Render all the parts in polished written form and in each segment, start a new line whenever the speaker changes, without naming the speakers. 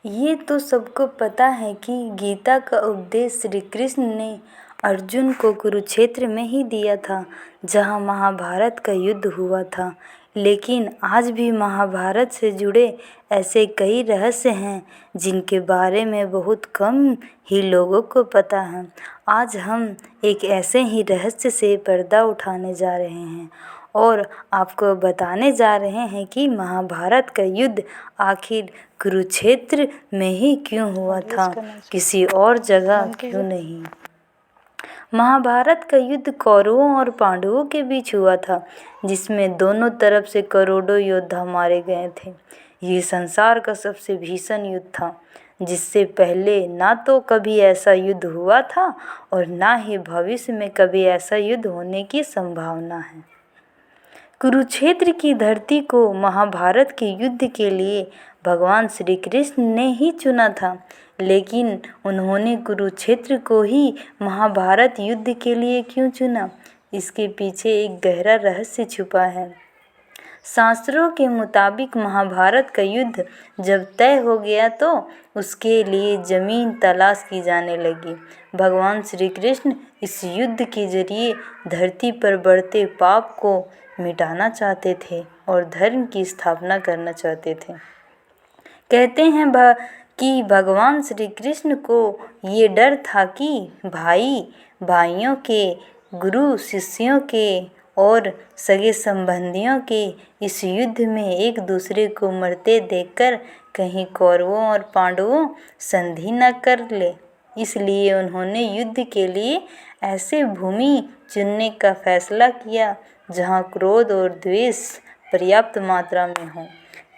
ये तो सबको पता है कि गीता का उपदेश श्री कृष्ण ने अर्जुन को कुरुक्षेत्र में ही दिया था, जहाँ महाभारत का युद्ध हुआ था। लेकिन आज भी महाभारत से जुड़े ऐसे कई रहस्य हैं जिनके बारे में बहुत कम ही लोगों को पता है। आज हम एक ऐसे ही रहस्य से पर्दा उठाने जा रहे हैं और आपको बताने जा रहे हैं कि महाभारत का युद्ध आखिर कुरुक्षेत्र में ही क्यों हुआ था, किसी और जगह क्यों नहीं। महाभारत का युद्ध कौरवों और पांडवों के बीच हुआ था, जिसमें दोनों तरफ से करोड़ों योद्धा मारे गए थे। ये संसार का सबसे भीषण युद्ध था, जिससे पहले ना तो कभी ऐसा युद्ध हुआ था और ना ही भविष्य में कभी ऐसा युद्ध होने की संभावना है। कुरुक्षेत्र की धरती को महाभारत के युद्ध के लिए भगवान श्री कृष्ण ने ही चुना था, लेकिन उन्होंने कुरुक्षेत्र को ही महाभारत युद्ध के लिए क्यों चुना, इसके पीछे एक गहरा रहस्य छुपा है। शास्त्रों के मुताबिक महाभारत का युद्ध जब तय हो गया तो उसके लिए जमीन तलाश की जाने लगी। भगवान श्री कृष्ण इस युद्ध के जरिए धरती पर बढ़ते पाप को मिटाना चाहते थे और धर्म की स्थापना करना चाहते थे। कहते हैं कि भगवान श्री कृष्ण को ये डर था कि भाई भाइयों के, गुरु शिष्यों के और सगे संबंधियों के इस युद्ध में एक दूसरे को मरते देखकर कहीं कौरवों और पांडवों संधि न कर ले। इसलिए उन्होंने युद्ध के लिए ऐसे भूमि चुनने का फैसला किया जहां क्रोध और द्वेष पर्याप्त मात्रा में हो,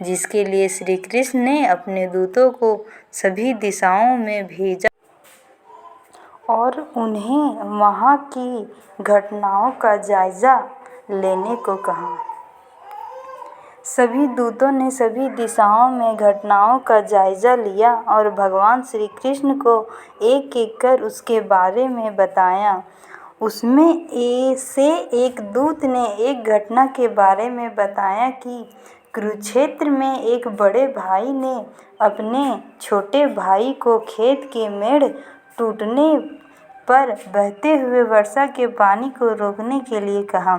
जिसके लिए श्री कृष्ण ने अपने दूतों को सभी दिशाओं में भेजा और उन्हें वहां की घटनाओं का जायजा लेने को कहा। सभी दूतों ने सभी दिशाओं में घटनाओं का जायजा लिया और भगवान श्री कृष्ण को एक एक कर उसके बारे में बताया। उसमें से एक दूत ने एक घटना के बारे में बताया कि कुरुक्षेत्र में एक बड़े भाई ने अपने छोटे भाई को खेत के मेढ़ टूटने पर बहते हुए वर्षा के पानी को रोकने के लिए कहा,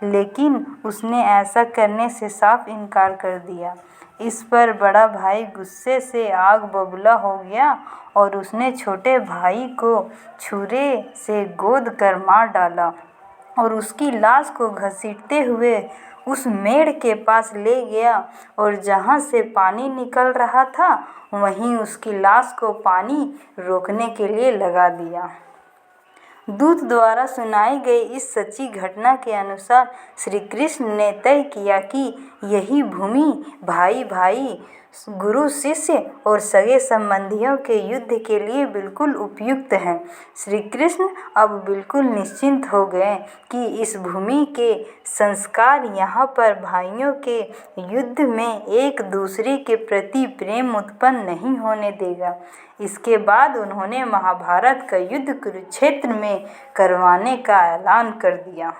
लेकिन उसने ऐसा करने से साफ इनकार कर दिया। इस पर बड़ा भाई गुस्से से आग बबूला हो गया और उसने छोटे भाई को छुरे से गोद कर मार डाला और उसकी लाश को घसीटते हुए उस मेढ़ के पास ले गया और जहां से पानी निकल रहा था वहीं उसकी लाश को पानी रोकने के लिए लगा दिया। दूत द्वारा सुनाई गई इस सच्ची घटना के अनुसार श्री कृष्ण ने तय किया कि यही भूमि भाई भाई, गुरु शिष्य और सगे संबंधियों के युद्ध के लिए बिल्कुल उपयुक्त है। श्री कृष्ण अब बिल्कुल निश्चिंत हो गए कि इस भूमि के संस्कार यहाँ पर भाइयों के युद्ध में एक दूसरे के प्रति प्रेम उत्पन्न नहीं होने देगा। इसके बाद उन्होंने महाभारत का युद्ध कुरुक्षेत्र में करवाने का ऐलान कर दिया।